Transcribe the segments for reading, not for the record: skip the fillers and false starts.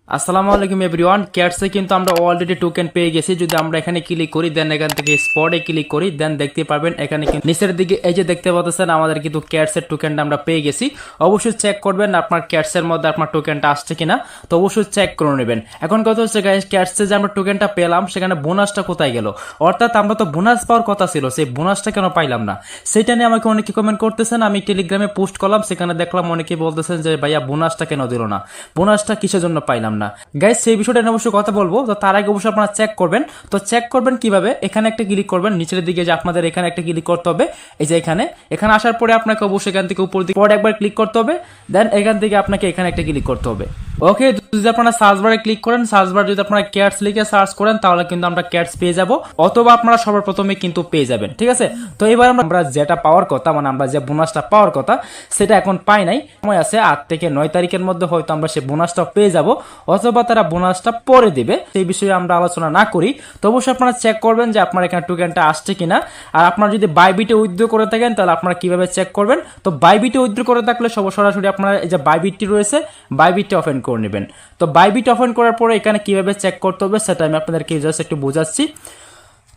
আসসালামু আলাইকুম এভরিওয়ান। ক্যাটসে কিন্তু আমরা অলরেডি টোকেন পেয়ে গেছি। যদি আমরা এখানে ক্লিক করি দেন এখান থেকে স্পটে ক্লিক করি দেন দেখতে পারবেন এখানে কিন্তু নিচের দিকে এই যে দেখতে পাচ্ছেন আমাদের কিন্তু ক্যাটসের টোকেনটা আমরা পেয়ে গেছি। অবশ্যই চেক করবেন আপনার ক্যাটসের মধ্যে আপনার টোকেনটা আসছে কিনা, তো অবশ্যই চেক করে নেবেন। এখন কথা হচ্ছে গাইস, ক্যাটসে যে আমরা টোকেনটা পেলাম সেখানে বোনাসটা কোথায় গেল? অর্থাৎ আমরা তো বোনাস পাওয়ার কথা ছিল, সেই বোনাসটা কেন পাইলাম না সেটা নিয়ে আমাকে অনেকে কমেন্ট করতেছেন। আমি টেলিগ্রামে পোস্ট করলাম, সেখানে দেখলাম অনেকে বলতেছেন যে ভাইয়া বোনাসটা কেন দিল না, বোনাসটা কিসের জন্য পাইলাম না। গাইস সেই বিষয়টা নিয়ে অবশ্যই কথা বলবো, তো তার আগে অবশ্যই আপনারা চেক করবেন। তো চেক করবেন কিভাবে? এখানে একটা ক্লিক করবেন, নিচের দিকে যে আপনাদের এখানে একটা ক্লিক করতে হবে, এই যে এখানে আসার পরে আপনাকে অবশ্যই এখান থেকে উপর দিকে পরে একবার ক্লিক করতে হবে, দেন এখান থেকে আপনাকে এখানে একটা ক্লিক করতে হবে। ওকে, যদি আপনারা সার্চ বারে ক্লিক করেন, সার্চ বার যদি আপনারা ক্যাটস লিখে সার্চ করেন তাহলে কিন্তু আমরা ক্যাটস পেয়ে যাব, অথবা আপনারা সবার প্রথমে কিন্তু পেয়ে যাবেন। ঠিক আছে, তো এবার আমরা যেটা পাওয়ার কথা, মানে আমরা যে বোনাসটা পাওয়ার কথা সেটা এখন পাই নাই। সময় আছে 8 থেকে 9 তারিখের মধ্যে হয়তো আমরা সেই বোনাসটা পেয়ে যাব, অথবা তারা বোনাসটা পরে দিবে। সেই বিষয়ে আমরা আলোচনা না করি, তো অবশ্যই আপনারা চেক করবেন যে আপনার এখানে টোকেনটা আসছে কিনা। আর আপনারা যদি বাইবিটে উইথড্র করে থাকেন তাহলে আপনারা কিভাবে চেক করবেন? তো বাইবিটে উইথড্র করে থাকলে সরাসরি আপনারা এই যে বাইবিটটি রয়েছে বাইবিটটি ওপেন করে নেবেন। তো বাইবিট ওপেন করার পরে এখানে কিভাবে চেক করতে হবে সেটা আমি আপনাদেরকে জাস্ট একটু বোঝাচ্ছি।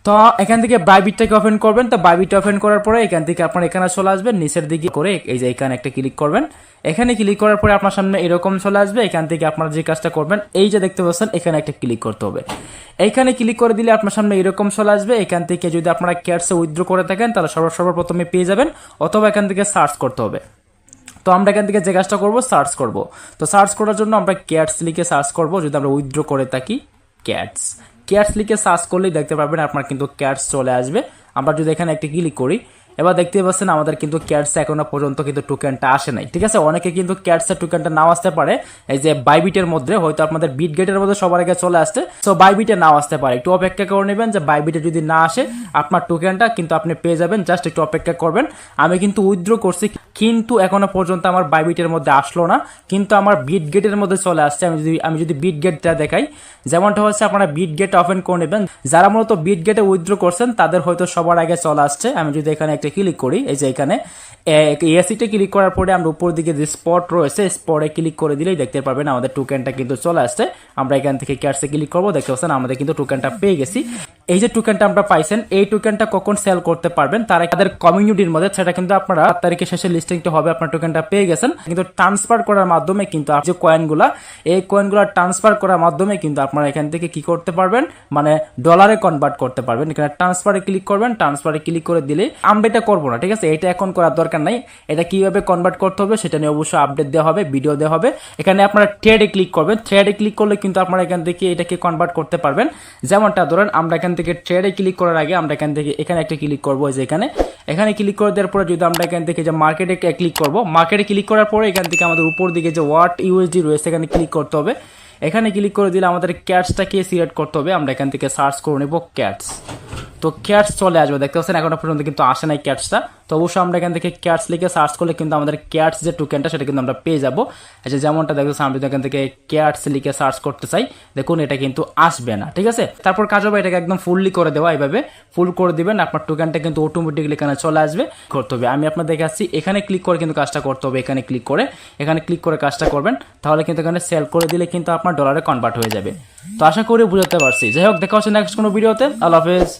তো এখান থেকে বাইবিটটাকে ওপেন করবেন। তো বাইবিট ওপেন করার পরে এখান থেকে আপনার এখানে চলে আসবেন, নিচের দিকে করে এই যে এখানে একটা ক্লিক করবেন। এখানে ক্লিক করার পরে আপনার সামনে এরকম চলে আসবে। এখান থেকে আপনারা যে কাজটা করবেন, এই যে দেখতে পাচ্ছেন এখানে একটা ক্লিক করতে হবে। এইখানে ক্লিক করে দিলে আপনার সামনে এরকম চলে আসবে। এখান থেকে যদি আপনারা ক্যাটসে উইথড্র করে থাকেন তাহলে সর্বপ্রথমে পেয়ে যাবেন, অথবা এখান থেকে সার্চ করতে হবে। তো আমরা এখান থেকে যে কাজটা করবো সার্চ করব। তো সার্চ করার জন্য আমরা ক্যাটস লিখে সার্চ করব। যদি আমরা উইথড্র করে থাকি ক্যাটস লিখে সার্চ করলেই দেখতে পারবেন আপনার কিন্তু ক্যাটস চলে আসবে। আমরা যদি এখানে একটা ক্লিক করি, এবার দেখতে পাচ্ছেন আমাদের কিন্তু ক্যাটসে এখনো পর্যন্ত কিন্তু টোকেনটা আসে নাই। ঠিক আছে, অনেকে কিন্তু ক্যাটসের টোকেনটা নাও আসতে পারে, এই যে বাইবিটের মধ্যে হয়তো আপনাদের বিট গেটের মধ্যে সবার আগে চলে আসছে, তো বাইবিটে নাও আসতে পারে। একটু অপেক্ষা করে নেবেন, যে বাইবিটে যদি না আসে আপনার টোকেনটা কিন্তু আপনি পেয়ে যাবেন, জাস্ট একটু অপেক্ষা করবেন। আমি কিন্তু উইথড্র করছি, কিন্তু এখনো পর্যন্ত আমার বাইবিটের মধ্যে আসলো না, কিন্তু আমার বিট গেটের মধ্যে চলে আসছে। আমি যদি বিট গেটটা দেখাই, যেমনটা হচ্ছে আপনারা বিট গেট ওপেন করে নেবেন। যারা মূলত বিট গেটে উইথড্র করছেন তাদের হয়তো সবার আগে চলে আসছে। আমি যদি এখানে একটা ক্লিক করি, এই যে এখানে এসিতে ক্লিক করার পরে আমরা উপর দিকে যে স্পট রয়েছে স্পটে ক্লিক করে দিলেই দেখতে পারবেন আমাদের টোকেনটা কিন্তু চলে আসছে। আমরা এখান থেকে ক্যাটসে ক্লিক করবো, দেখতে পাচ্ছেন আমাদের কিন্তু টোকেনটা পেয়ে গেছি। এই যে টোকেনটা আমরা পাইছেন, এই টোকেনটা কখন সেল করতে পারবেন তারা তাদের কমিউনিটির মধ্যে, সেটা কিন্তু আপনারা 8 তারিখের শেষে লিস্টিংটা হবে। আপনার টোকেনটা পেয়ে গেছেন, কিন্তু ট্রান্সফার করার মাধ্যমে কিন্তু যে কয়েনগুলা, এই কয়েনগুলো ট্রান্সফার করার মাধ্যমে কিন্তু আপনারা এখান থেকে কি করতে পারবেন, মানে ডলারে কনভার্ট করতে পারবেন। এখানে ট্রান্সফারে ক্লিক করবেন, ট্রান্সফারে ক্লিক করে দিলে আমরা এটা করবো না। ঠিক আছে, এটা এখন করার দরকার নাই। এটা কিভাবে কনভার্ট করতে হবে সেটা নিয়ে অবশ্যই আপডেট দেওয়া হবে, ভিডিও দেওয়া হবে। এখানে আপনারা ট্রেডে ক্লিক করবেন, ট্রেডে ক্লিক করলে কিন্তু আপনারা এখান থেকে এটাকে কনভার্ট করতে পারবেন। যেমনটা ধরেন আমরা এখান থেকে ট্রেডে ক্লিক করার আগে আমরা এখান থেকে এখানে একটা ক্লিক করবো, যে এখানে ক্লিক করে দেওয়ার পরে যদি আমরা এখান থেকে যে মার্কেটে ক্লিক করবো, মার্কেটে ক্লিক করার পরে এখান থেকে আমাদের উপর দিকে যে ওয়াট ইউএসডি রয়েছে এখানে ক্লিক করতে হবে। এখানে ক্লিক করে দিলে আমাদের ক্যাটসটাকে সিলেক্ট করতে হবে। আমরা এখান থেকে সার্চ করে নেব ক্যাটস। তো ক্যাটস চলে আসবে, দেখতে পাচ্ছেন এখনো পর্যন্ত কিন্তু আসে নাই ক্যাটসটা। তো অবশ্যই আমরা এখান থেকে ক্যাটস লিখে সার্চ করলে কিন্তু আমাদের ক্যাটস যে টোকেনটা সেটা কিন্তু আমরা পেয়ে যাবো। আচ্ছা, যেমনটা দেখতেছেন আমি যদি এখান থেকে ক্যাটস লিখে সার্চ করতে চাই, দেখুন এটা কিন্তু আসবে না। ঠিক আছে, তারপর কাজ হবে এটাকে একদম ফুললি করে দেওয়া। এইভাবে ফুল করে দিবেন, আপনার টোকেনটা কিন্তু অটোমেটিকলি এখানে চলে আসবে। করতে হবে, আমি আপনার দেখাচ্ছি, এখানে ক্লিক করে কিন্তু কাজটা করতে হবে। এখানে ক্লিক করে কাজটা করবেন, তাহলে কিন্তু এখানে সেল করে দিলে কিন্তু আপনার ডলারে কনভার্ট হয়ে যাবে। তো আশা করি বুঝতে পারছি। যাই হোক, দেখা হচ্ছে নেক্সট কোনো ভিডিওতে। আল্লাহ হাফেজ।